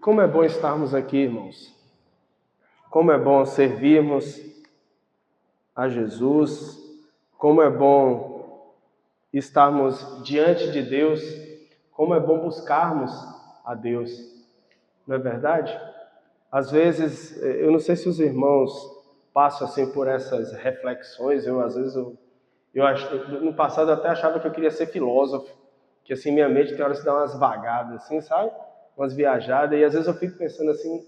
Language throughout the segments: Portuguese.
Como é bom estarmos aqui, irmãos. Como é bom servirmos a Jesus. Como é bom estarmos diante de Deus. Como é bom buscarmos a Deus. Não é verdade? Às vezes, eu não sei se os irmãos passam assim por essas reflexões. No passado eu até achava que eu queria ser filósofo, que assim minha mente tem hora de dar umas vagadas, assim, sabe? Umas viajadas, e às vezes eu fico pensando assim,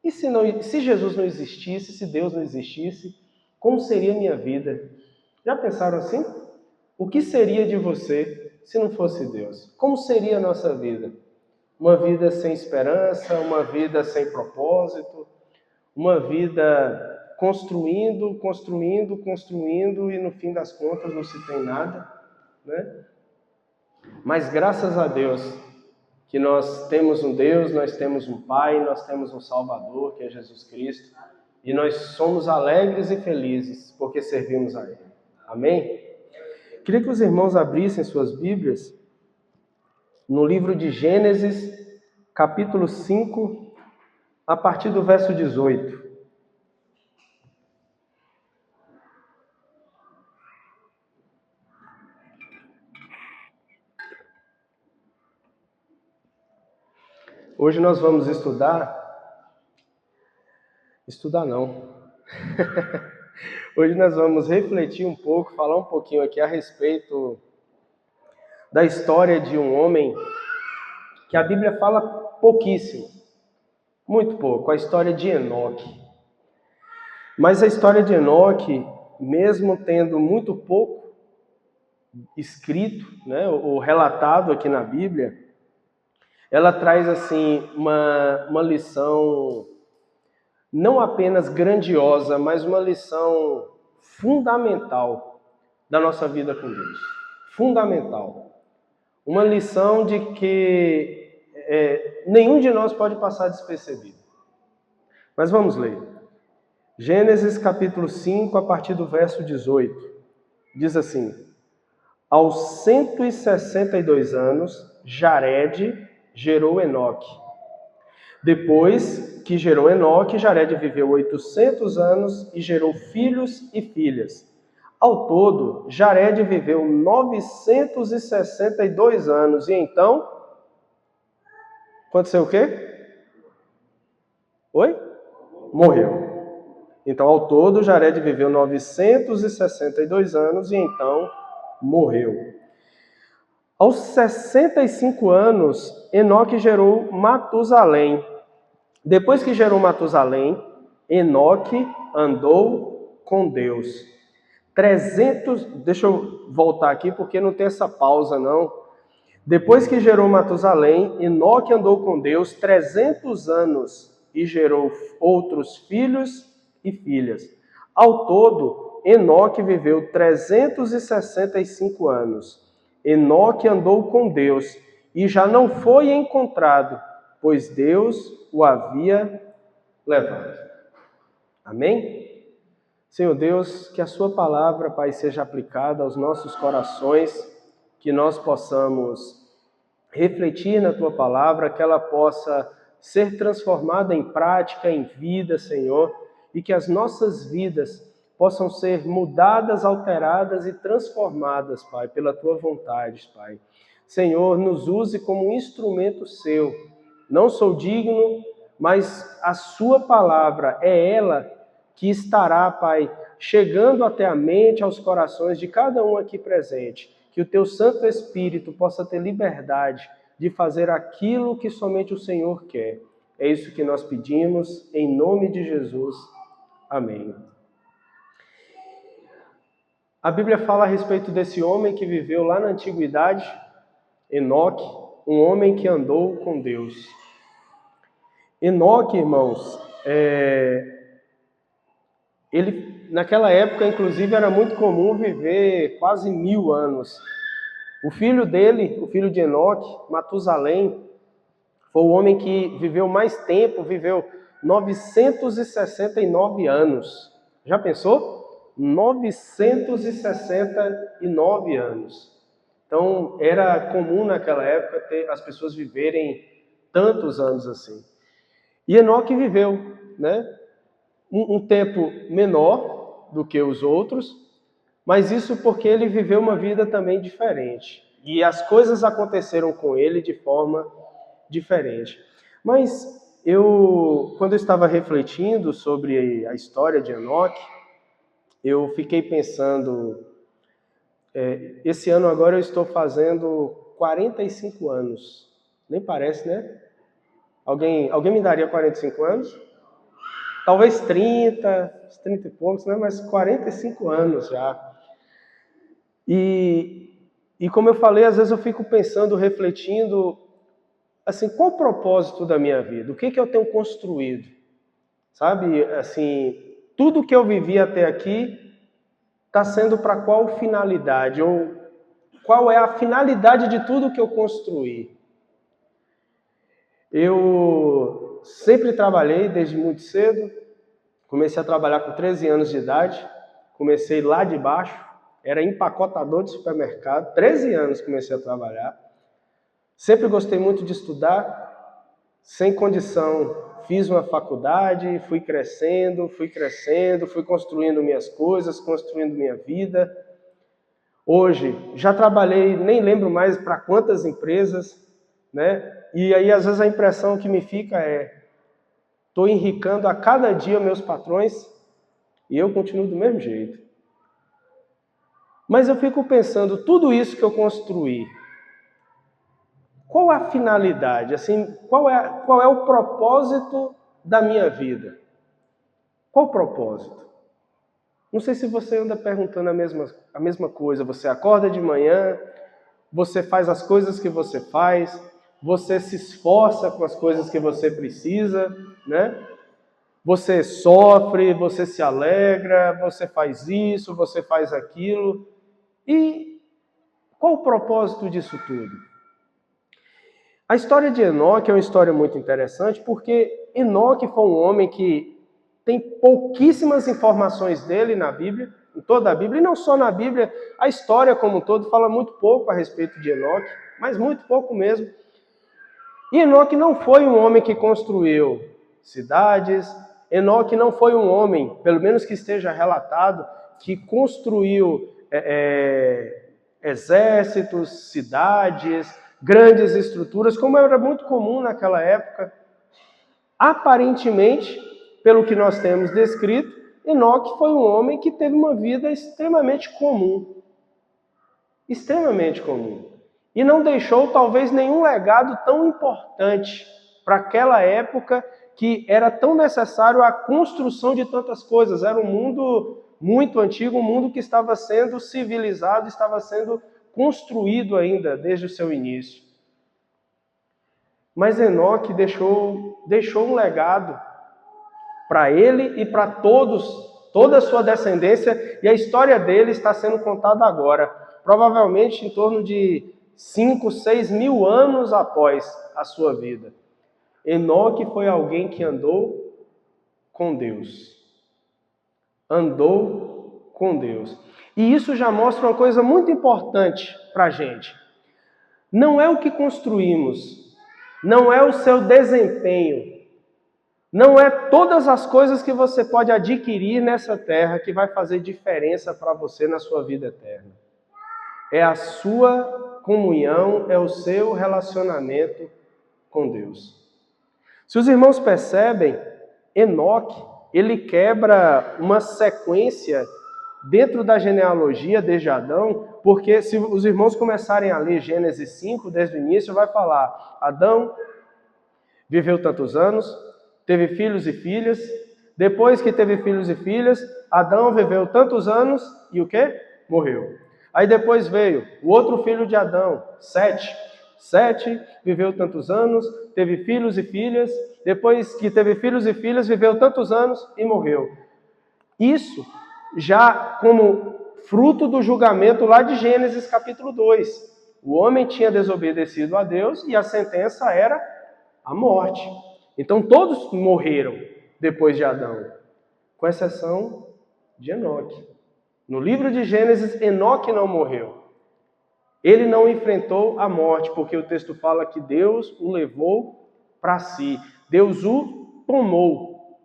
e se Jesus não existisse, se Deus não existisse, como seria a minha vida? Já pensaram assim? O que seria de você se não fosse Deus? Como seria a nossa vida? Uma vida sem esperança, uma vida sem propósito, uma vida construindo e no fim das contas não se tem nada, né? Mas graças a Deus que nós temos um Deus, nós temos um Pai, nós temos um Salvador, que é Jesus Cristo, e nós somos alegres e felizes porque servimos a Ele. Amém? Queria que os irmãos abrissem suas Bíblias no livro de Gênesis, capítulo 5, a partir do verso 18. Hoje nós vamos estudar não. Hoje nós vamos refletir um pouco, falar um pouquinho aqui a respeito da história de um homem que a Bíblia fala pouquíssimo, muito pouco, a história de Enoque. Mas a história de Enoque, mesmo tendo muito pouco escrito, né, ou relatado aqui na Bíblia, ela traz assim uma lição não apenas grandiosa, mas uma lição fundamental da nossa vida com Deus. Fundamental. Uma lição de que nenhum de nós pode passar despercebido. Mas vamos ler. Gênesis capítulo 5, a partir do verso 18. Diz assim: aos 162 anos, Jared gerou Enoque. Depois que gerou Enoque, Jared viveu 800 anos e gerou filhos e filhas. Ao todo, Jared viveu 962 anos. E então, aconteceu o quê? Oi? Morreu. Então, ao todo, Jared viveu 962 anos e então morreu. Aos 65 anos, Enoque gerou Matusalém. Depois que gerou Matusalém, Enoque andou com Deus. Deixa eu voltar aqui porque não tem essa pausa não. Depois que gerou Matusalém, Enoque andou com Deus 300 anos e gerou outros filhos e filhas. Ao todo, Enoque viveu 365 anos. Enoque andou com Deus e já não foi encontrado, pois Deus o havia levado. Amém? Senhor Deus, que a sua palavra, Pai, seja aplicada aos nossos corações, que nós possamos refletir na tua palavra, que ela possa ser transformada em prática, em vida, Senhor, e que as nossas vidas possam ser mudadas, alteradas e transformadas, Pai, pela tua vontade, Pai. Senhor, nos use como um instrumento seu. Não sou digno, mas a sua palavra é ela que estará, Pai, chegando até a mente, aos corações de cada um aqui presente. Que o teu Santo Espírito possa ter liberdade de fazer aquilo que somente o Senhor quer. É isso que nós pedimos, em nome de Jesus. Amém. A Bíblia fala a respeito desse homem que viveu lá na antiguidade, Enoque, um homem que andou com Deus. Enoque, irmãos, ele, naquela época, inclusive, era muito comum viver quase 1000 anos. O filho dele, o filho de Enoque, Matusalém, foi o homem que viveu mais tempo, viveu 969 anos. Já pensou? 969 anos. Então, era comum naquela época as pessoas viverem tantos anos assim. E Enoque viveu, né, um tempo menor do que os outros, mas isso porque ele viveu uma vida também diferente. E as coisas aconteceram com ele de forma diferente. Mas quando eu estava refletindo sobre a história de Enoque, eu fiquei pensando, esse ano agora eu estou fazendo 45 anos. Nem parece, né? Alguém me daria 45 anos? Talvez 30 e poucos, né? Mas 45 anos já. E como eu falei, às vezes eu fico pensando, refletindo, assim, qual o propósito da minha vida? O que eu tenho construído? Sabe, assim, tudo que eu vivi até aqui está sendo para qual finalidade? Ou qual é a finalidade de tudo que eu construí? Eu sempre trabalhei desde muito cedo, comecei a trabalhar com 13 anos de idade, comecei lá de baixo, era empacotador de supermercado, 13 anos comecei a trabalhar. Sempre gostei muito de estudar, sem condição, fiz uma faculdade, fui crescendo, fui construindo minhas coisas, construindo minha vida. Hoje, já trabalhei, nem lembro mais para quantas empresas, né? E aí, às vezes, a impressão que me fica estou enricando a cada dia meus patrões e eu continuo do mesmo jeito. Mas eu fico pensando, tudo isso que eu construí, qual a finalidade? Assim, qual é o propósito da minha vida? Qual o propósito? Não sei se você anda perguntando a mesma coisa. Você acorda de manhã, você faz as coisas que você faz, você se esforça com as coisas que você precisa, né? Você sofre, você se alegra, você faz isso, você faz aquilo. E qual o propósito disso tudo? A história de Enoque é uma história muito interessante porque Enoque foi um homem que tem pouquíssimas informações dele na Bíblia, em toda a Bíblia, e não só na Bíblia, a história como um todo fala muito pouco a respeito de Enoque, mas muito pouco mesmo. E Enoque não foi um homem que construiu cidades, Enoque não foi um homem, pelo menos que esteja relatado, que construiu exércitos, cidades, grandes estruturas, como era muito comum naquela época. Aparentemente, pelo que nós temos descrito, Enoque foi um homem que teve uma vida extremamente comum. Extremamente comum. E não deixou talvez nenhum legado tão importante para aquela época que era tão necessário a construção de tantas coisas. Era um mundo muito antigo, um mundo que estava sendo civilizado, estava sendo construído ainda desde o seu início. Mas Enoque deixou um legado para ele e para toda a sua descendência, e a história dele está sendo contada agora, provavelmente em torno de 5, 6 mil anos após a sua vida. Enoque foi alguém que andou com Deus. Andou com Deus. E isso já mostra uma coisa muito importante para a gente. Não é o que construímos, não é o seu desempenho, não é todas as coisas que você pode adquirir nessa terra que vai fazer diferença para você na sua vida eterna. É a sua comunhão, é o seu relacionamento com Deus. Se os irmãos percebem, Enoque, ele quebra uma sequência dentro da genealogia desde Adão, porque se os irmãos começarem a ler Gênesis 5, desde o início, vai falar, Adão viveu tantos anos, teve filhos e filhas, depois que teve filhos e filhas, Adão viveu tantos anos e o quê? Morreu. Aí depois veio o outro filho de Adão, Sete. Sete viveu tantos anos, teve filhos e filhas, depois que teve filhos e filhas, viveu tantos anos e morreu. Isso já como fruto do julgamento lá de Gênesis capítulo 2. O homem tinha desobedecido a Deus e a sentença era a morte. Então todos morreram depois de Adão, com exceção de Enoque. No livro de Gênesis, Enoque não morreu. Ele não enfrentou a morte, porque o texto fala que Deus o levou para si. Deus o tomou,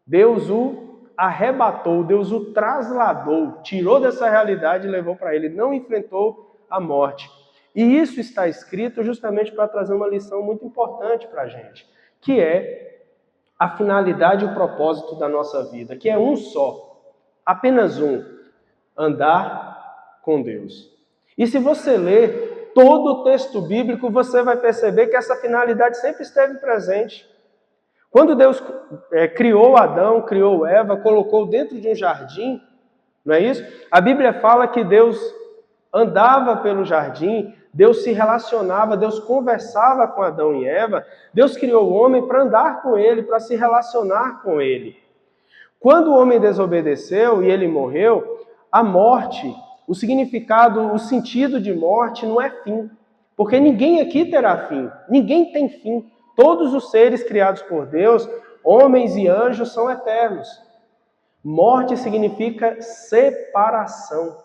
Deus o arrebatou, Deus o trasladou, tirou dessa realidade e levou para ele, não enfrentou a morte. E isso está escrito justamente para trazer uma lição muito importante para a gente, que é a finalidade e o propósito da nossa vida, que é um só, apenas um, andar com Deus. E se você ler todo o texto bíblico, você vai perceber que essa finalidade sempre esteve presente. Quando Deus criou Adão, criou Eva, colocou dentro de um jardim, não é isso? A Bíblia fala que Deus andava pelo jardim, Deus se relacionava, Deus conversava com Adão e Eva, Deus criou o homem para andar com ele, para se relacionar com ele. Quando o homem desobedeceu e ele morreu, a morte, o significado, o sentido de morte não é fim, porque ninguém aqui terá fim, ninguém tem fim. Todos os seres criados por Deus, homens e anjos, são eternos. Morte significa separação.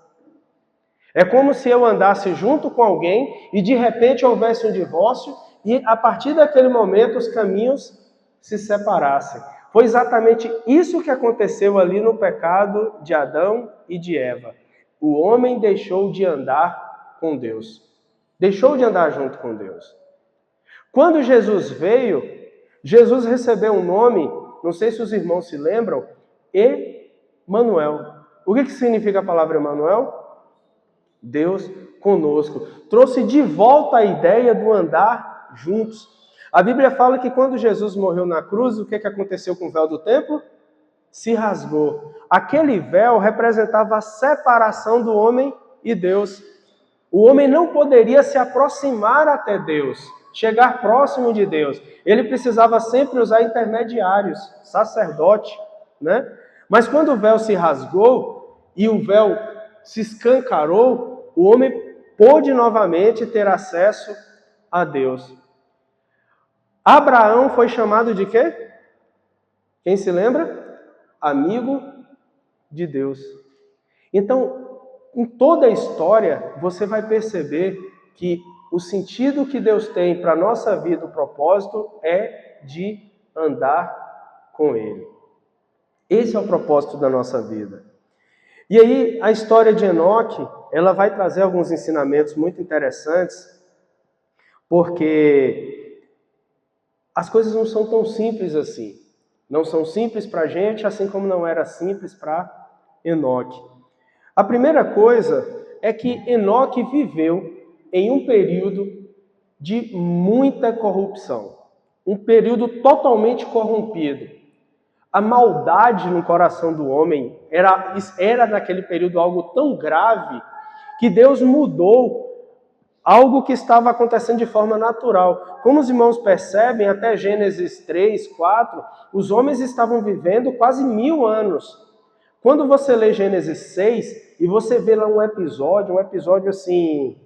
É como se eu andasse junto com alguém e de repente houvesse um divórcio e a partir daquele momento os caminhos se separassem. Foi exatamente isso que aconteceu ali no pecado de Adão e de Eva. O homem deixou de andar com Deus. Deixou de andar junto com Deus. Quando Jesus veio, Jesus recebeu um nome, não sei se os irmãos se lembram, Emanuel. O que significa a palavra Emanuel? Deus conosco. Trouxe de volta a ideia do andar juntos. A Bíblia fala que quando Jesus morreu na cruz, o que aconteceu com o véu do templo? Se rasgou. Aquele véu representava a separação do homem e Deus. O homem não poderia se aproximar até Deus, chegar próximo de Deus. Ele precisava sempre usar intermediários, sacerdote, né? Mas quando o véu se rasgou e o véu se escancarou, o homem pôde novamente ter acesso a Deus. Abraão foi chamado de quê? Quem se lembra? Amigo de Deus. Então, em toda a história, você vai perceber que o sentido que Deus tem para a nossa vida, o propósito, é de andar com Ele. Esse é o propósito da nossa vida. E aí, a história de Enoque, ela vai trazer alguns ensinamentos muito interessantes, porque as coisas não são tão simples assim. Não são simples para a gente, assim como não era simples para Enoque. A primeira coisa é que Enoque viveu em um período de muita corrupção. Um período totalmente corrompido. A maldade no coração do homem era naquele período algo tão grave que Deus mudou algo que estava acontecendo de forma natural. Como os irmãos percebem, até Gênesis 3, 4, os homens estavam vivendo quase 1000 anos. Quando você lê Gênesis 6 e você vê lá um episódio assim,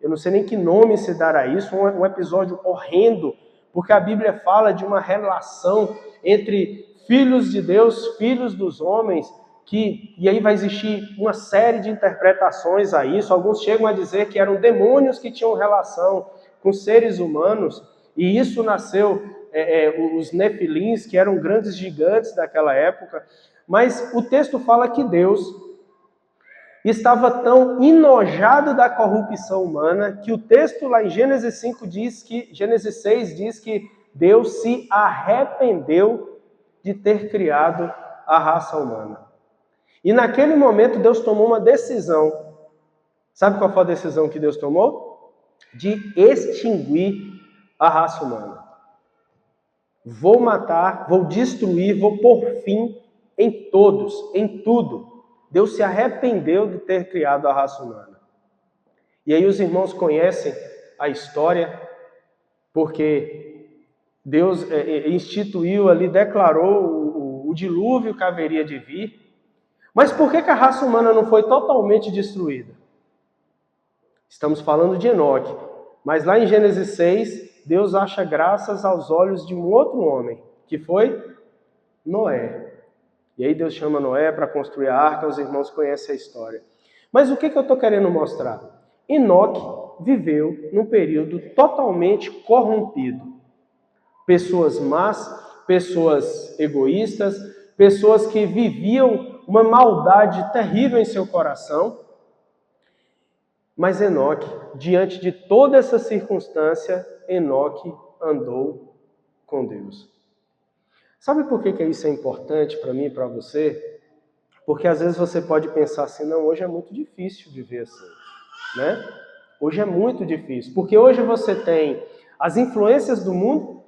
eu não sei nem que nome se dará a isso, um episódio horrendo, porque a Bíblia fala de uma relação entre filhos de Deus, filhos dos homens, e aí vai existir uma série de interpretações a isso. Alguns chegam a dizer que eram demônios que tinham relação com seres humanos, e isso nasceu os nefilins, que eram grandes gigantes daquela época. Mas o texto fala que Deus estava tão enojado da corrupção humana que o texto lá em Gênesis 6 diz que Deus se arrependeu de ter criado a raça humana. E naquele momento Deus tomou uma decisão. Sabe qual foi a decisão que Deus tomou? De extinguir a raça humana. Vou matar, vou destruir, vou pôr fim em todos, em tudo. Deus se arrependeu de ter criado a raça humana. E aí os irmãos conhecem a história, porque Deus instituiu ali, declarou o dilúvio que haveria de vir. Mas por que a raça humana não foi totalmente destruída? Estamos falando de Enoque. Mas lá em Gênesis 6, Deus acha graças aos olhos de um outro homem, que foi Noé. E aí Deus chama Noé para construir a arca, os irmãos conhecem a história. Mas o que eu estou querendo mostrar? Enoque viveu num período totalmente corrompido. Pessoas más pessoas egoístas, pessoas que viviam uma maldade terrível em seu coração. Mas Enoque, diante de toda essa circunstância, Enoque andou com Deus. Sabe por que isso é importante para mim e para você? Porque às vezes você pode pensar assim, não, hoje é muito difícil viver assim, né? Hoje é muito difícil, porque hoje você tem as influências do mundo,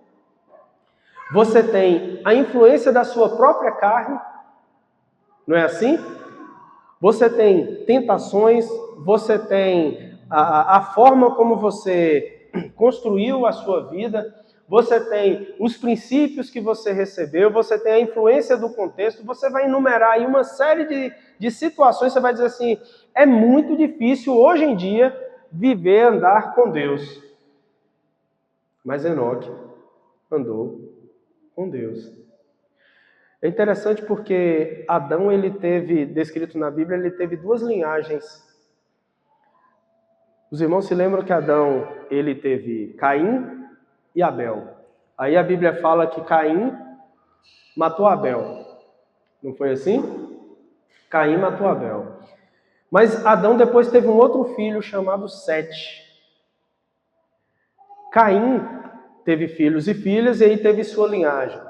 você tem a influência da sua própria carne, não é assim? Você tem tentações, você tem a forma como você construiu a sua vida, você tem os princípios que você recebeu, você tem a influência do contexto, você vai enumerar aí uma série de situações, você vai dizer assim, é muito difícil hoje em dia viver, andar com Deus. Mas Enoque andou com Deus. É interessante porque Adão, ele teve, descrito na Bíblia, ele teve duas linhagens. Os irmãos se lembram que Adão, ele teve Caim e Abel. Aí a Bíblia fala que Caim matou Abel. Não foi assim? Caim matou Abel. Mas Adão depois teve um outro filho chamado Sete. Caim teve filhos e filhas e aí teve sua linhagem,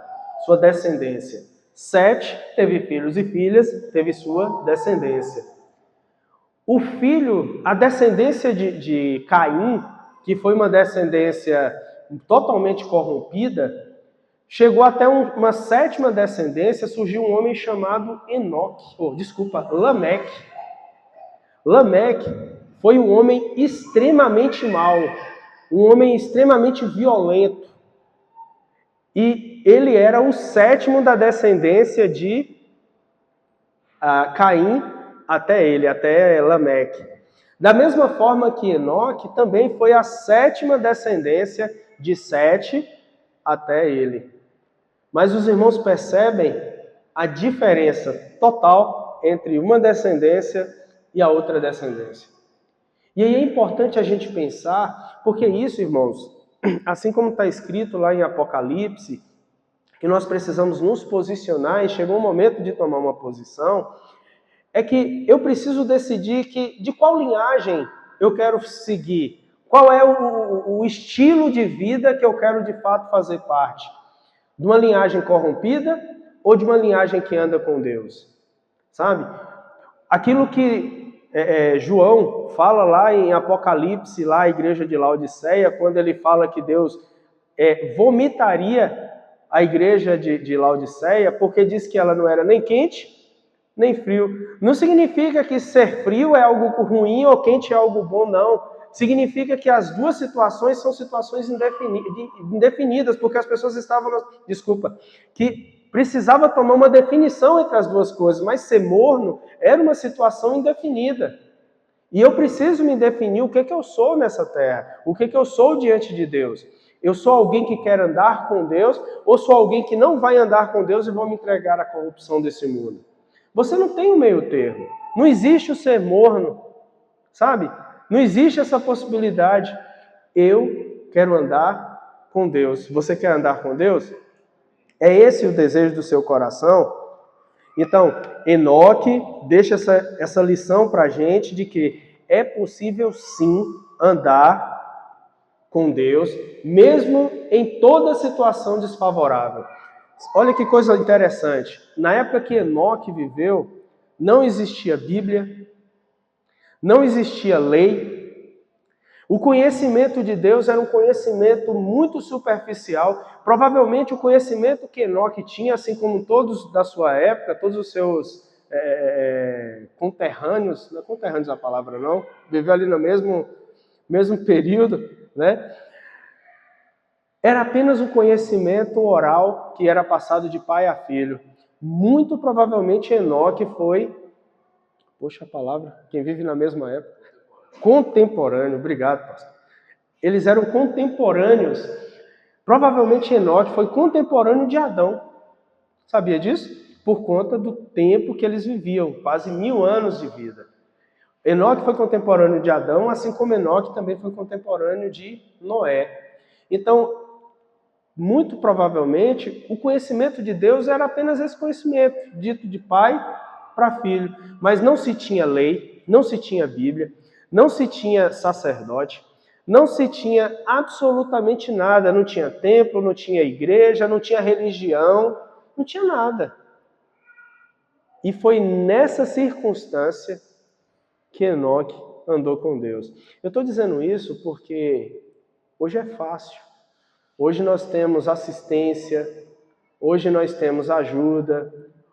sua descendência. Sete teve filhos e filhas, teve sua descendência. O filho, a descendência de Caim, que foi uma descendência totalmente corrompida, chegou até uma sétima descendência, surgiu um homem chamado Lameque. Lameque foi um homem extremamente mau, um homem extremamente violento. E ele era o sétimo da descendência de Caim até Lameque. Da mesma forma que Enoque também foi a sétima descendência de Sete até ele. Mas os irmãos percebem a diferença total entre uma descendência e a outra descendência. E aí é importante a gente pensar, porque isso, irmãos, assim como está escrito lá em Apocalipse, que nós precisamos nos posicionar e chegou o momento de tomar uma posição, é que eu preciso decidir de qual linhagem eu quero seguir, qual é o estilo de vida que eu quero de fato fazer parte. De uma linhagem corrompida ou de uma linhagem que anda com Deus, sabe? Aquilo que João fala lá em Apocalipse, lá a igreja de Laodiceia, quando ele fala que Deus vomitaria a igreja de Laodiceia, porque diz que ela não era nem quente, nem frio. Não significa que ser frio é algo ruim ou quente é algo bom, não. Significa que as duas situações são situações indefinidas, porque as pessoas estavam, que precisava tomar uma definição entre as duas coisas, mas ser morno era uma situação indefinida. E eu preciso me definir o que eu sou nessa terra, o que eu sou diante de Deus. Eu sou alguém que quer andar com Deus ou sou alguém que não vai andar com Deus e vou me entregar à corrupção desse mundo? Você não tem um meio termo. Não existe o ser morno, sabe? Não existe essa possibilidade. Eu quero andar com Deus. Você quer andar com Deus? É esse o desejo do seu coração? Então, Enoque deixa essa lição para a gente de que é possível sim andar com Deus, mesmo em toda situação desfavorável. Olha que coisa interessante. Na época que Enoque viveu, não existia Bíblia, não existia lei. O conhecimento de Deus era um conhecimento muito superficial. Provavelmente o conhecimento que Enoque tinha, assim como todos da sua época, todos os seus conterrâneos, não é conterrâneos a palavra não, viveu ali no mesmo período, né? Era apenas um conhecimento oral que era passado de pai a filho. Muito provavelmente Enoque foi, quem vive na mesma época, contemporâneo. Obrigado, pastor. Eles eram contemporâneos. Provavelmente Enoque foi contemporâneo de Adão. Sabia disso? Por conta do tempo que eles viviam, quase 1000 anos de vida. Enoque foi contemporâneo de Adão, assim como Enoque também foi contemporâneo de Noé. Então, muito provavelmente, o conhecimento de Deus era apenas esse conhecimento, dito de pai para filho. Mas não se tinha lei, não se tinha Bíblia, não se tinha sacerdote, não se tinha absolutamente nada. Não tinha templo, não tinha igreja, não tinha religião, não tinha nada. E foi nessa circunstância que Enoque andou com Deus. Eu estou dizendo isso porque hoje é fácil. Hoje nós temos assistência, hoje nós temos ajuda,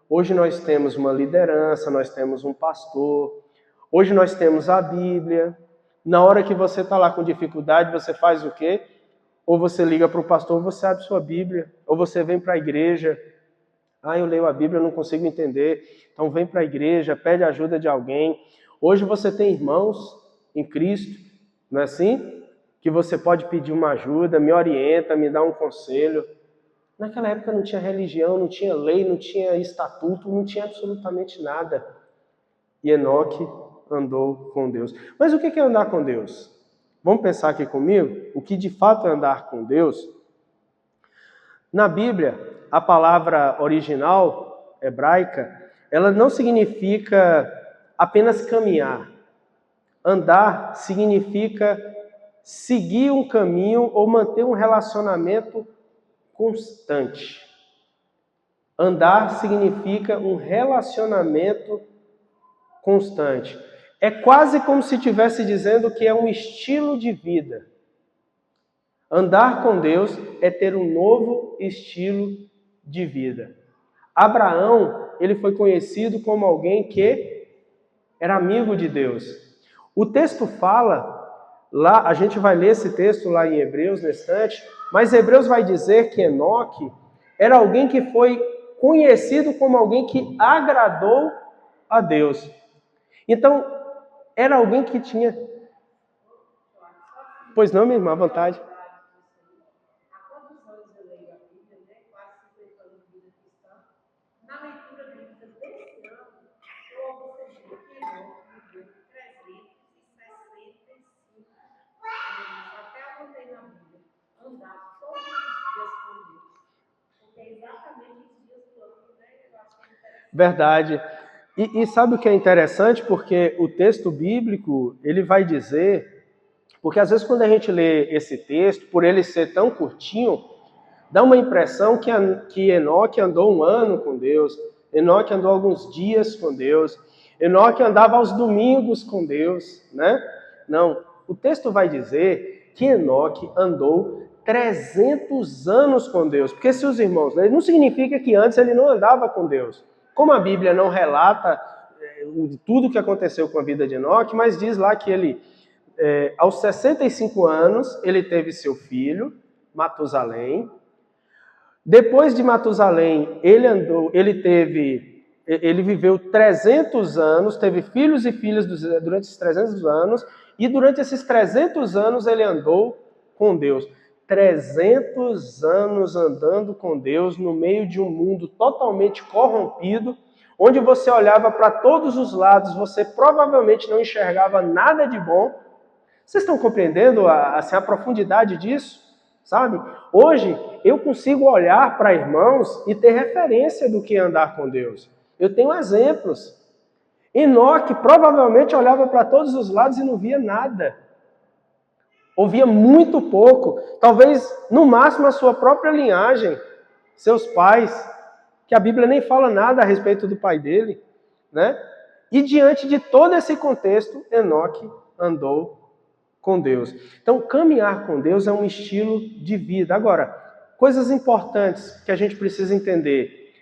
hoje nós temos uma liderança, nós temos um pastor, hoje nós temos a Bíblia. Na hora que você está lá com dificuldade, você faz o quê? Ou você liga para o pastor, ou você abre sua Bíblia, ou você vem para a igreja. Eu leio a Bíblia, eu não consigo entender. Então vem para a igreja, pede ajuda de alguém. Hoje você tem irmãos em Cristo, não é assim? Que você pode pedir uma ajuda, me orienta, me dá um conselho. Naquela época não tinha religião, não tinha lei, não tinha estatuto, não tinha absolutamente nada. E Enoque andou com Deus. Mas o que é andar com Deus? Vamos pensar aqui comigo? O que de fato é andar com Deus? Na Bíblia, a palavra original hebraica, ela não significa apenas caminhar. Andar significa seguir um caminho ou manter um relacionamento constante. Andar significa um relacionamento constante. É quase como se estivesse dizendo que é um estilo de vida. Andar com Deus é ter um novo estilo de vida. Abraão, ele foi conhecido como alguém que era amigo de Deus. O texto fala, lá a gente vai ler esse texto lá em Hebreus, no instante, mas Hebreus vai dizer que Enoque era alguém que foi conhecido como alguém que agradou a Deus. Então, era alguém que tinha... Pois não, minha irmã, à vontade. Verdade. E sabe o que é interessante? Porque o texto bíblico, ele vai dizer... Porque às vezes quando a gente lê esse texto, por ele ser tão curtinho, dá uma impressão que Enoque andou 1 ano com Deus, Enoque andou alguns dias com Deus, Enoque andava aos domingos com Deus, né? Não, o texto vai dizer que Enoque andou 300 anos com Deus. Porque se os irmãos, não significa que antes ele não andava com Deus. Como a Bíblia não relata tudo o que aconteceu com a vida de Enoque, mas diz lá que ele, aos 65 anos, ele teve seu filho, Matusalém. Depois de Matusalém, ele viveu 300 anos, teve filhos e filhas durante esses 300 anos, e durante esses 300 anos ele andou com Deus. 300 anos andando com Deus no meio de um mundo totalmente corrompido, onde você olhava para todos os lados, você provavelmente não enxergava nada de bom. Vocês estão compreendendo a profundidade disso? Sabe? Hoje eu consigo olhar para irmãos e ter referência do que é andar com Deus. Eu tenho exemplos. Enoque provavelmente olhava para todos os lados e não via nada. Ouvia muito pouco. Talvez, no máximo, a sua própria linhagem, seus pais, que a Bíblia nem fala nada a respeito do pai dele, né? E diante de todo esse contexto, Enoque andou com Deus. Então, caminhar com Deus é um estilo de vida. Agora, coisas importantes que a gente precisa entender.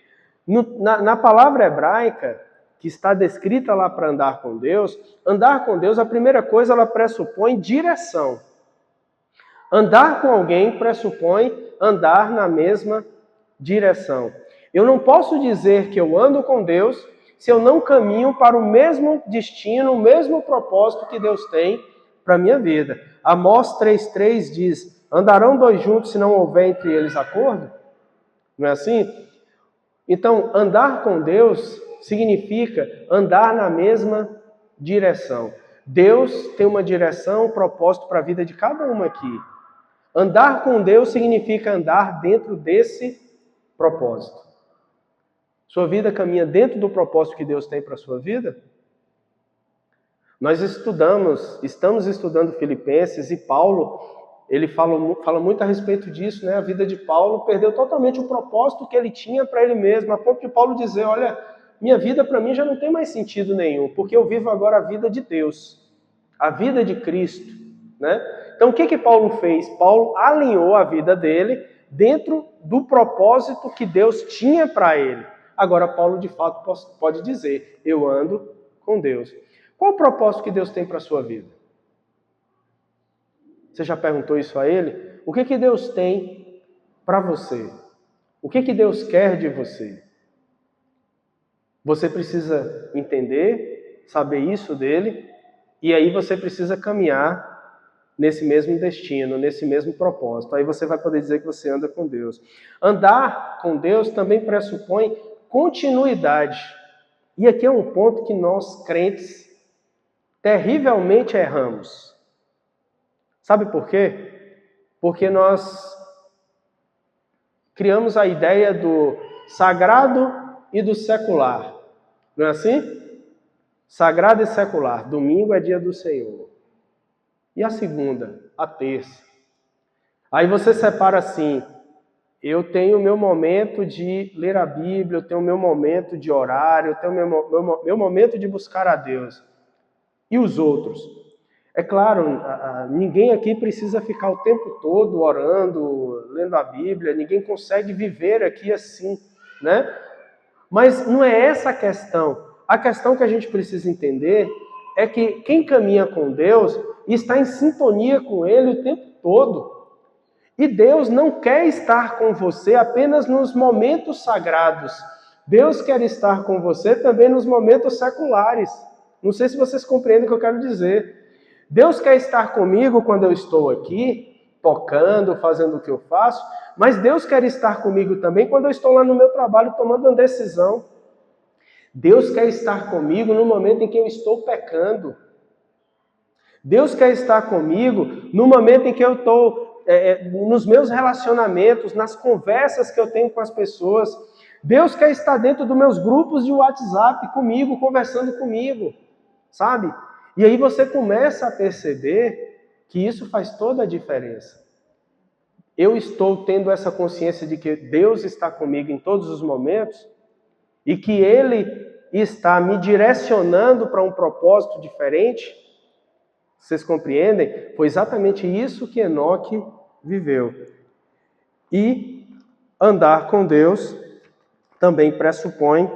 Na palavra hebraica, que está descrita lá para andar com Deus, a primeira coisa, ela pressupõe direção. Andar com alguém pressupõe andar na mesma direção. Eu não posso dizer que eu ando com Deus se eu não caminho para o mesmo destino, o mesmo propósito que Deus tem para a minha vida. Amós 3,3 diz, andarão 2 juntos se não houver entre eles acordo? Não é assim? Então, andar com Deus significa andar na mesma direção. Deus tem uma direção, um propósito para a vida de cada um aqui. Andar com Deus significa andar dentro desse propósito. Sua vida caminha dentro do propósito que Deus tem para a sua vida? Nós estamos estudando Filipenses e Paulo, ele fala muito a respeito disso, né? A vida de Paulo perdeu totalmente o propósito que ele tinha para ele mesmo, a ponto de Paulo dizer, olha, minha vida para mim já não tem mais sentido nenhum, porque eu vivo agora a vida de Deus, a vida de Cristo, né? Então o que Paulo fez? Paulo alinhou a vida dele dentro do propósito que Deus tinha para ele. Agora Paulo de fato pode dizer, eu ando com Deus. Qual o propósito que Deus tem para a sua vida? Você já perguntou isso a Ele? O que Deus tem para você? O que Deus quer de você? Você precisa entender, saber isso dele, e aí você precisa caminhar nesse mesmo destino, nesse mesmo propósito. Aí você vai poder dizer que você anda com Deus. Andar com Deus também pressupõe continuidade. E aqui é um ponto que nós, crentes, terrivelmente erramos. Sabe por quê? Porque nós criamos a ideia do sagrado e do secular. Não é assim? Sagrado e secular. Domingo é dia do Senhor. E a segunda? A terça. Aí você separa assim, eu tenho o meu momento de ler a Bíblia, eu tenho o meu momento de orar, eu tenho o meu momento de buscar a Deus. E os outros? É claro, ninguém aqui precisa ficar o tempo todo orando, lendo a Bíblia, ninguém consegue viver aqui assim, né? Mas não é essa a questão. A questão que a gente precisa entender é que quem caminha com Deus está em sintonia com Ele o tempo todo. E Deus não quer estar com você apenas nos momentos sagrados. Deus quer estar com você também nos momentos seculares. Não sei se vocês compreendem o que eu quero dizer. Deus quer estar comigo quando eu estou aqui, tocando, fazendo o que eu faço, mas Deus quer estar comigo também quando eu estou lá no meu trabalho tomando uma decisão. Deus quer estar comigo no momento em que eu estou pecando. Deus quer estar comigo no momento em que eu estou nos meus relacionamentos, nas conversas que eu tenho com as pessoas. Deus quer estar dentro dos meus grupos de WhatsApp comigo, conversando comigo, sabe? E aí você começa a perceber que isso faz toda a diferença. Eu estou tendo essa consciência de que Deus está comigo em todos os momentos e que Ele está me direcionando para um propósito diferente. Vocês compreendem? Foi exatamente isso que Enoque viveu. E andar com Deus também pressupõe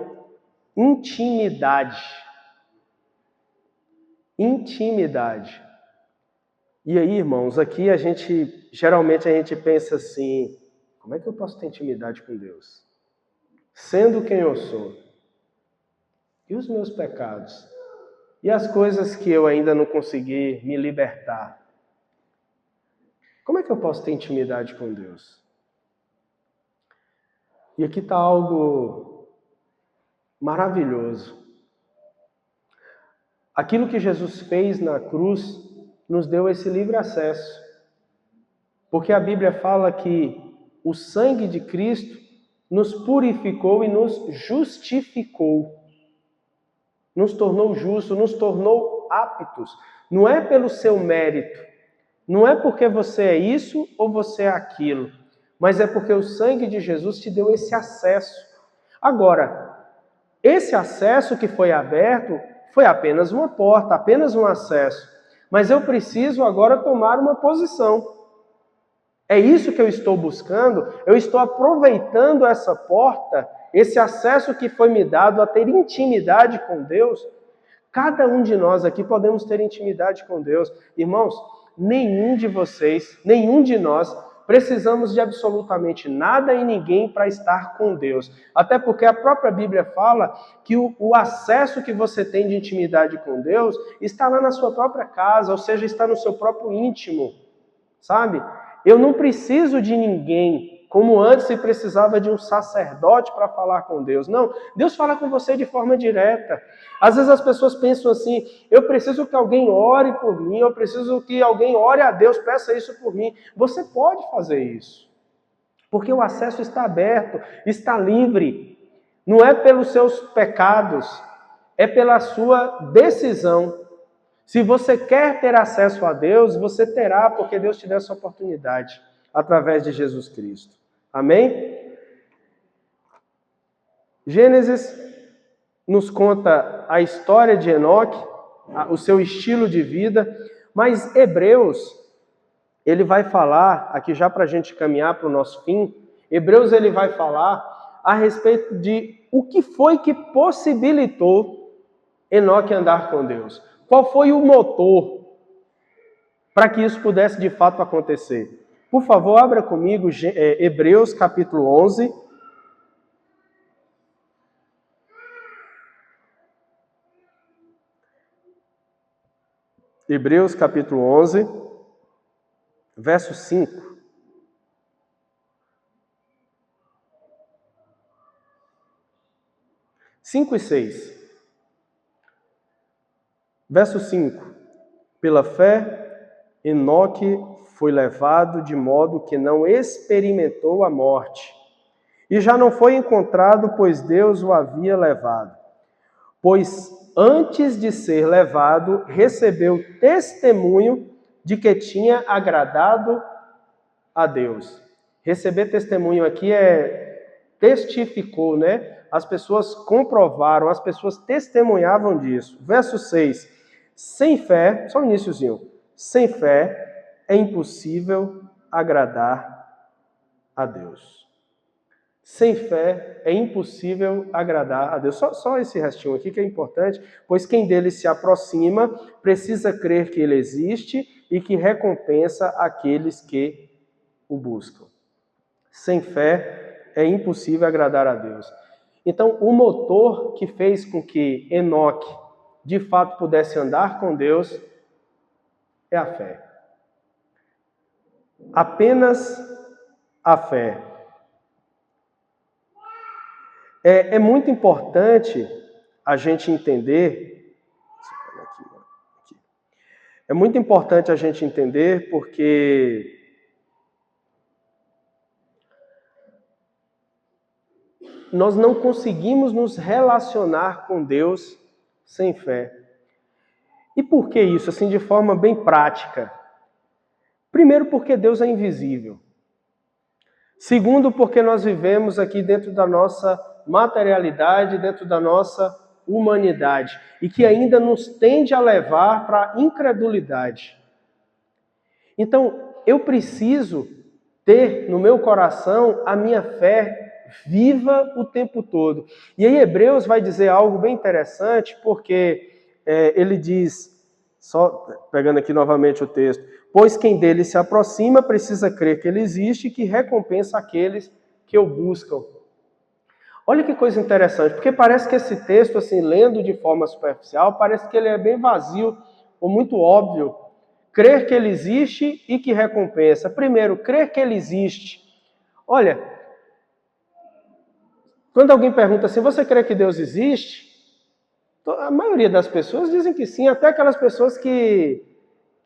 intimidade. Intimidade. E aí, irmãos, aqui geralmente a gente pensa assim, como é que eu posso ter intimidade com Deus? Sendo quem eu sou. E os meus pecados? E as coisas que eu ainda não consegui me libertar? Como é que eu posso ter intimidade com Deus? E aqui está algo maravilhoso. Aquilo que Jesus fez na cruz nos deu esse livre acesso. Porque a Bíblia fala que o sangue de Cristo nos purificou e nos justificou. Nos tornou justos, nos tornou aptos. Não é pelo seu mérito. Não é porque você é isso ou você é aquilo. Mas é porque o sangue de Jesus te deu esse acesso. Agora, esse acesso que foi aberto foi apenas uma porta, apenas um acesso. Mas eu preciso agora tomar uma posição. É isso que eu estou buscando. Eu estou aproveitando essa porta, esse acesso que foi me dado a ter intimidade com Deus. Cada um de nós aqui podemos ter intimidade com Deus. Irmãos, nenhum de vocês, nenhum de nós precisamos de absolutamente nada e ninguém para estar com Deus. Até porque a própria Bíblia fala que o acesso que você tem de intimidade com Deus está lá na sua própria casa, ou seja, está no seu próprio íntimo, sabe? Eu não preciso de ninguém como antes se precisava de um sacerdote para falar com Deus. Não, Deus fala com você de forma direta. Às vezes as pessoas pensam assim, eu preciso que alguém ore por mim, eu preciso que alguém ore a Deus, peça isso por mim. Você pode fazer isso, porque o acesso está aberto, está livre. Não é pelos seus pecados, é pela sua decisão. Se você quer ter acesso a Deus, você terá, porque Deus te deu essa oportunidade, através de Jesus Cristo. Amém? Gênesis nos conta a história de Enoque, o seu estilo de vida, mas Hebreus, ele vai falar, aqui já para a gente caminhar para o nosso fim, Hebreus ele vai falar a respeito de o que foi que possibilitou Enoque andar com Deus. Qual foi o motor para que isso pudesse de fato acontecer? Por favor, abra comigo Hebreus capítulo 11. Hebreus capítulo 11, verso 5. Cinco e 6. Verso 5. Pela fé, Enoque foi levado de modo que não experimentou a morte, e já não foi encontrado, pois Deus o havia levado. Pois antes de ser levado, recebeu testemunho de que tinha agradado a Deus. Receber testemunho aqui testificou, né? As pessoas comprovaram, as pessoas testemunhavam disso. Verso 6. Sem fé, só o iniciozinho. Sem fé é impossível agradar a Deus. Sem fé é impossível agradar a Deus. Só esse restinho aqui que é importante, pois quem dele se aproxima precisa crer que ele existe e que recompensa aqueles que o buscam. Sem fé é impossível agradar a Deus. Então, o motor que fez com que Enoque de fato pudesse andar com Deus é a fé. Apenas a fé. É muito importante a gente entender. É muito importante a gente entender porque nós não conseguimos nos relacionar com Deus sem fé. E por que isso? Assim, de forma bem prática. Primeiro, porque Deus é invisível. Segundo, porque nós vivemos aqui dentro da nossa materialidade, dentro da nossa humanidade, e que ainda nos tende a levar para a incredulidade. Então, eu preciso ter no meu coração a minha fé viva o tempo todo. E aí Hebreus vai dizer algo bem interessante, porque ele diz, só pegando aqui novamente o texto, pois quem dele se aproxima precisa crer que ele existe e que recompensa aqueles que o buscam. Olha que coisa interessante, porque parece que esse texto, assim, lendo de forma superficial, parece que ele é bem vazio ou muito óbvio. Crer que ele existe e que recompensa. Primeiro, crer que ele existe. Olha, quando alguém pergunta assim, você crê que Deus existe? A maioria das pessoas dizem que sim, até aquelas pessoas que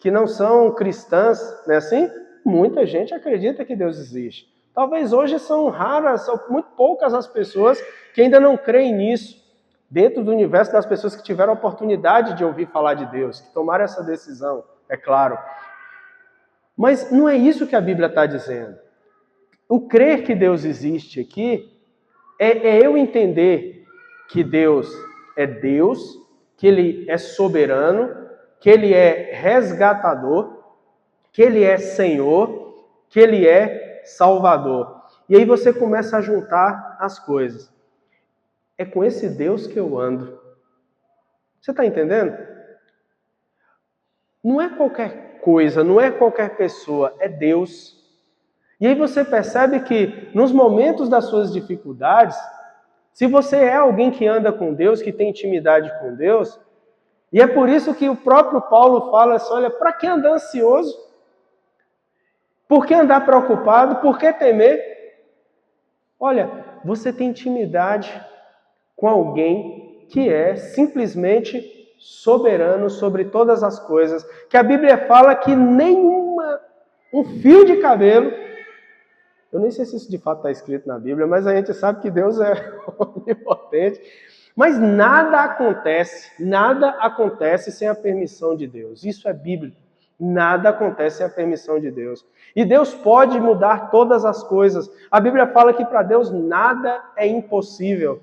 não são cristãs, não é assim? Muita gente acredita que Deus existe. Talvez hoje são raras, são muito poucas as pessoas que ainda não creem nisso, dentro do universo das pessoas que tiveram a oportunidade de ouvir falar de Deus, que tomaram essa decisão, é claro. Mas não é isso que a Bíblia está dizendo. O crer que Deus existe aqui é eu entender que Deus, que Ele é soberano, que Ele é resgatador, que Ele é Senhor, que Ele é Salvador. E aí você começa a juntar as coisas. É com esse Deus que eu ando. Você está entendendo? Não é qualquer coisa, não é qualquer pessoa, é Deus. E aí você percebe que nos momentos das suas dificuldades, se você é alguém que anda com Deus, que tem intimidade com Deus, e é por isso que o próprio Paulo fala assim, olha, para que andar ansioso? Por que andar preocupado? Por que temer? Olha, você tem intimidade com alguém que é simplesmente soberano sobre todas as coisas, que a Bíblia fala que um fio de cabelo, eu nem sei se isso de fato está escrito na Bíblia, mas a gente sabe que Deus é onipotente, mas nada acontece sem a permissão de Deus. Isso é bíblico. Nada acontece sem a permissão de Deus. E Deus pode mudar todas as coisas. A Bíblia fala que para Deus nada é impossível.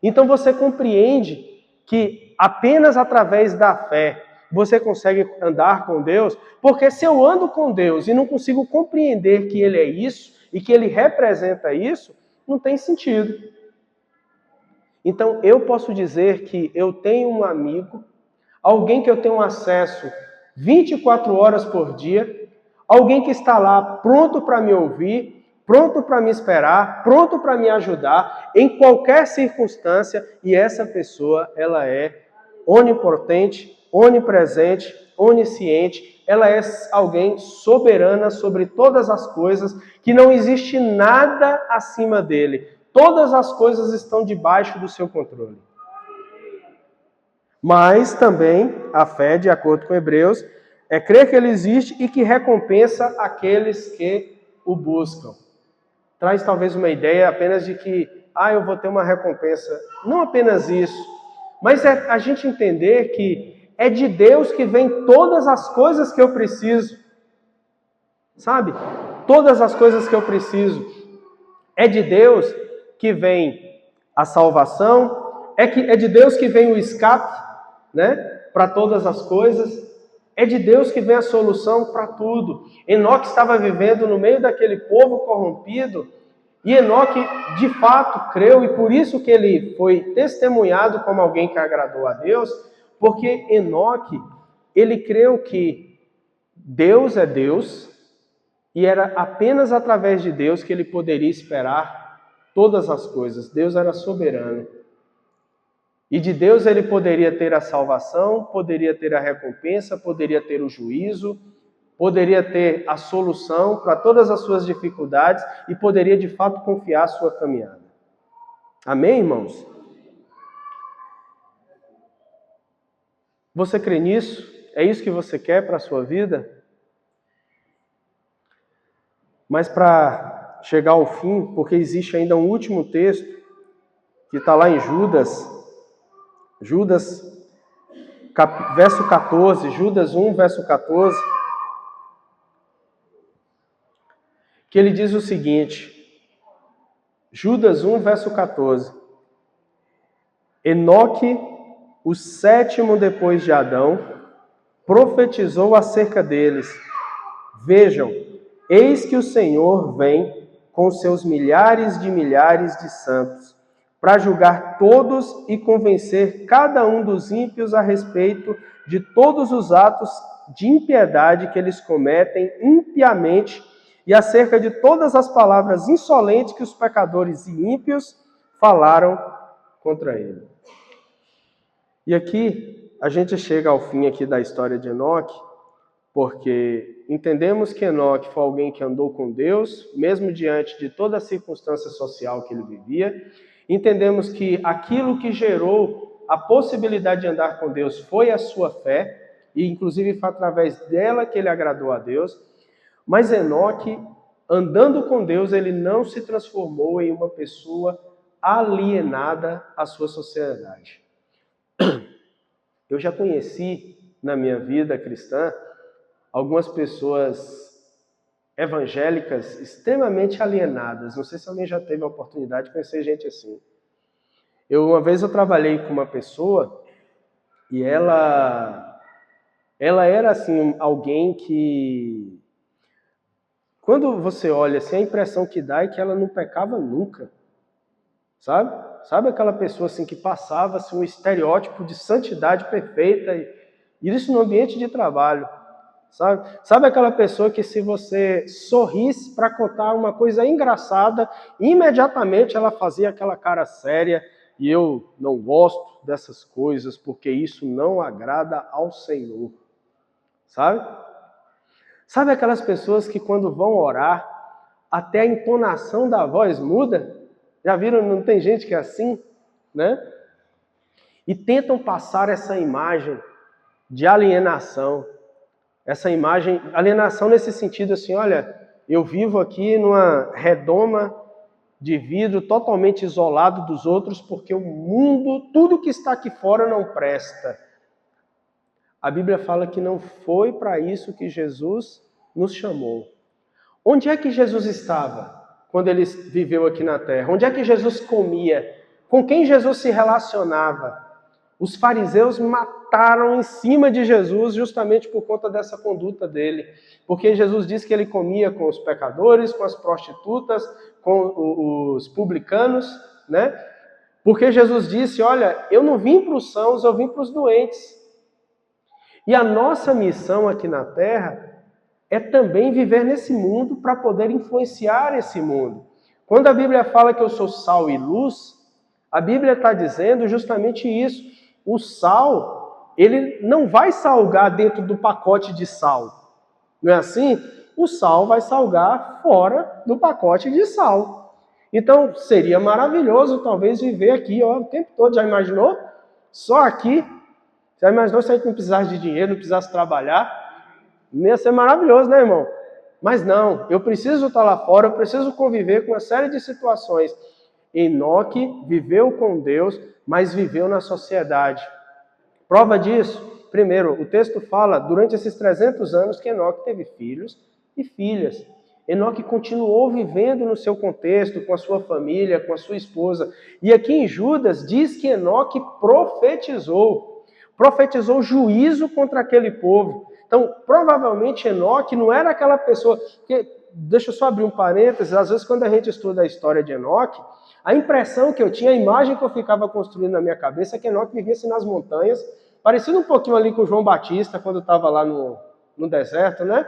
Então você compreende que apenas através da fé você consegue andar com Deus, porque se eu ando com Deus e não consigo compreender que Ele é isso e que Ele representa isso, não tem sentido. Então eu posso dizer que eu tenho um amigo, alguém que eu tenho acesso 24 horas por dia, alguém que está lá pronto para me ouvir, pronto para me esperar, pronto para me ajudar em qualquer circunstância, e essa pessoa, ela é onipotente, onipresente, onisciente, ela é alguém soberana sobre todas as coisas, que não existe nada acima dele. Todas as coisas estão debaixo do seu controle. Mas também a fé, de acordo com Hebreus, é crer que Ele existe e que recompensa aqueles que o buscam. Traz talvez uma ideia apenas de que, eu vou ter uma recompensa. Não apenas isso, mas é a gente entender que é de Deus que vem todas as coisas que eu preciso. Sabe? Todas as coisas que eu preciso. É de Deus que vem a salvação, é de Deus que vem o escape, né, para todas as coisas. É de Deus que vem a solução para tudo. Enoque estava vivendo no meio daquele povo corrompido, e Enoque de fato creu, e por isso que ele foi testemunhado como alguém que agradou a Deus, porque Enoque, ele creu que Deus é Deus, e era apenas através de Deus que ele poderia esperar todas as coisas. Deus era soberano. E de Deus ele poderia ter a salvação, poderia ter a recompensa, poderia ter o juízo, poderia ter a solução para todas as suas dificuldades e poderia de fato confiar a sua caminhada. Amém, irmãos? Você crê nisso? É isso que você quer para a sua vida? Mas para chegar ao fim, porque existe ainda um último texto que está lá em Judas, verso 14, Judas 1, verso 14, que ele diz o seguinte, Judas 1, verso 14, Enoque, o sétimo depois de Adão, profetizou acerca deles, vejam, eis que o Senhor vem com seus milhares de santos, para julgar todos e convencer cada um dos ímpios a respeito de todos os atos de impiedade que eles cometem impiamente e acerca de todas as palavras insolentes que os pecadores e ímpios falaram contra ele. E aqui a gente chega ao fim aqui da história de Enoque, porque entendemos que Enoque foi alguém que andou com Deus, mesmo diante de toda a circunstância social que ele vivia. Entendemos que aquilo que gerou a possibilidade de andar com Deus foi a sua fé, e inclusive foi através dela que ele agradou a Deus. Mas Enoque, andando com Deus, ele não se transformou em uma pessoa alienada à sua sociedade. Eu já conheci na minha vida cristã algumas pessoas evangélicas extremamente alienadas. Não sei se alguém já teve a oportunidade de conhecer gente assim. Uma vez eu trabalhei com uma pessoa e ela era assim, alguém que, quando você olha assim, a impressão que dá é que ela não pecava nunca. Sabe aquela pessoa assim que passava assim, um estereótipo de santidade perfeita, e isso no ambiente de trabalho. Sabe aquela pessoa que se você sorrisse para contar uma coisa engraçada, imediatamente ela fazia aquela cara séria, e eu não gosto dessas coisas porque isso não agrada ao Senhor. Sabe aquelas pessoas que quando vão orar, até a entonação da voz muda. Já viram, não tem gente que é assim, né? E tentam passar essa imagem de alienação. Essa imagem, alienação nesse sentido assim, olha, eu vivo aqui numa redoma de vidro totalmente isolado dos outros, porque o mundo, tudo que está aqui fora não presta. A Bíblia fala que não foi para isso que Jesus nos chamou. Onde é que Jesus estava quando ele viveu aqui na terra? Onde é que Jesus comia? Com quem Jesus se relacionava? Os fariseus mataram em cima de Jesus justamente por conta dessa conduta dele. Porque Jesus disse que ele comia com os pecadores, com as prostitutas, com os publicanos, né? Porque Jesus disse, olha, eu não vim para os sãos, eu vim para os doentes. E a nossa missão aqui na Terra é também viver nesse mundo para poder influenciar esse mundo. Quando a Bíblia fala que eu sou sal e luz, a Bíblia está dizendo justamente isso. O sal, ele não vai salgar dentro do pacote de sal. Não é assim? O sal vai salgar fora do pacote de sal. Então, seria maravilhoso talvez viver aqui ó, o tempo todo. Já imaginou? Só aqui. Já imaginou se a gente não precisasse de dinheiro, não precisasse trabalhar? Ia ser maravilhoso, né, irmão? Mas não, eu preciso estar lá fora, eu preciso conviver com uma série de situações. Enoque viveu com Deus, mas viveu na sociedade. Prova disso, primeiro, o texto fala, durante esses 300 anos, que Enoque teve filhos e filhas. Enoque continuou vivendo no seu contexto, com a sua família, com a sua esposa. E aqui em Judas diz que Enoque profetizou juízo contra aquele povo. Então, provavelmente Enoque não era aquela pessoa... Deixa eu só abrir um parênteses, às vezes quando a gente estuda a história de Enoque, a impressão que eu tinha, a imagem que eu ficava construindo na minha cabeça é que Enoque vivia assim nas montanhas, parecido um pouquinho ali com João Batista, quando estava lá no deserto, né?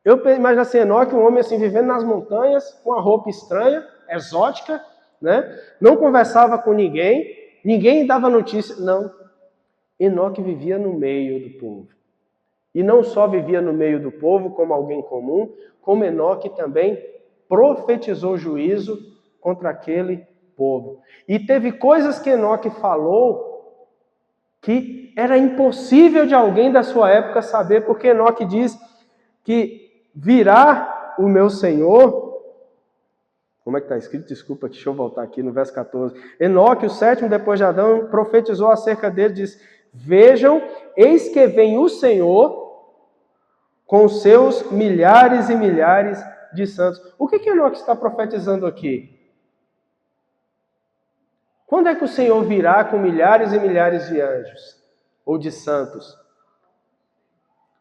Eu imagino assim, Enoque, um homem assim, vivendo nas montanhas, com uma roupa estranha, exótica, né? Não conversava com ninguém dava notícia, não. Enoque vivia no meio do povo. E não só vivia no meio do povo como alguém comum, como Enoque também profetizou juízo contra aquele povo. E teve coisas que Enoque falou que era impossível de alguém da sua época saber, porque Enoque diz que virá o meu Senhor. Como é que está escrito? Desculpa, deixa eu voltar aqui no verso 14. Enoque, o sétimo depois de Adão, profetizou acerca dele, diz: vejam, eis que vem o Senhor com seus milhares e milhares de santos. O que Enoque está profetizando aqui? Quando é que o Senhor virá com milhares e milhares de anjos? Ou de santos?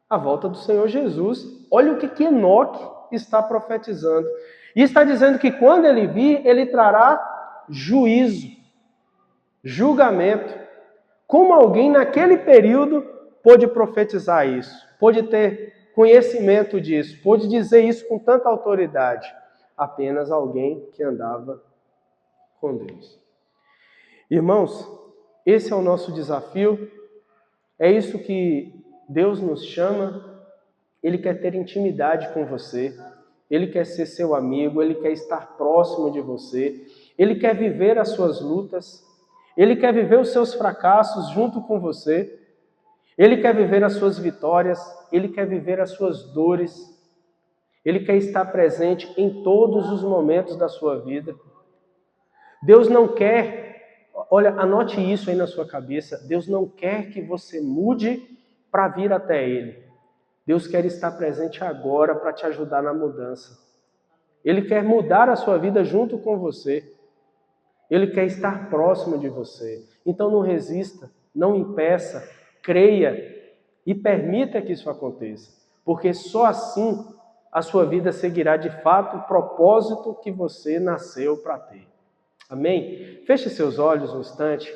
A volta do Senhor Jesus. Olha o que Enoque está profetizando. E está dizendo que quando ele vir, ele trará juízo, julgamento. Como alguém naquele período pôde profetizar isso? Pôde ter conhecimento disso? Pôde dizer isso com tanta autoridade? Apenas alguém que andava com Deus. Irmãos, esse é o nosso desafio. É isso que Deus nos chama. Ele quer ter intimidade com você. Ele quer ser seu amigo. Ele quer estar próximo de você. Ele quer viver as suas lutas. Ele quer viver os seus fracassos junto com você. Ele quer viver as suas vitórias. Ele quer viver as suas dores. Ele quer estar presente em todos os momentos da sua vida. Deus não quer, olha, anote isso aí na sua cabeça, Deus não quer que você mude para vir até Ele. Deus quer estar presente agora para te ajudar na mudança. Ele quer mudar a sua vida junto com você. Ele quer estar próximo de você. Então não resista, não impeça, creia e permita que isso aconteça. Porque só assim a sua vida seguirá de fato o propósito que você nasceu para ter. Amém? Feche seus olhos um instante.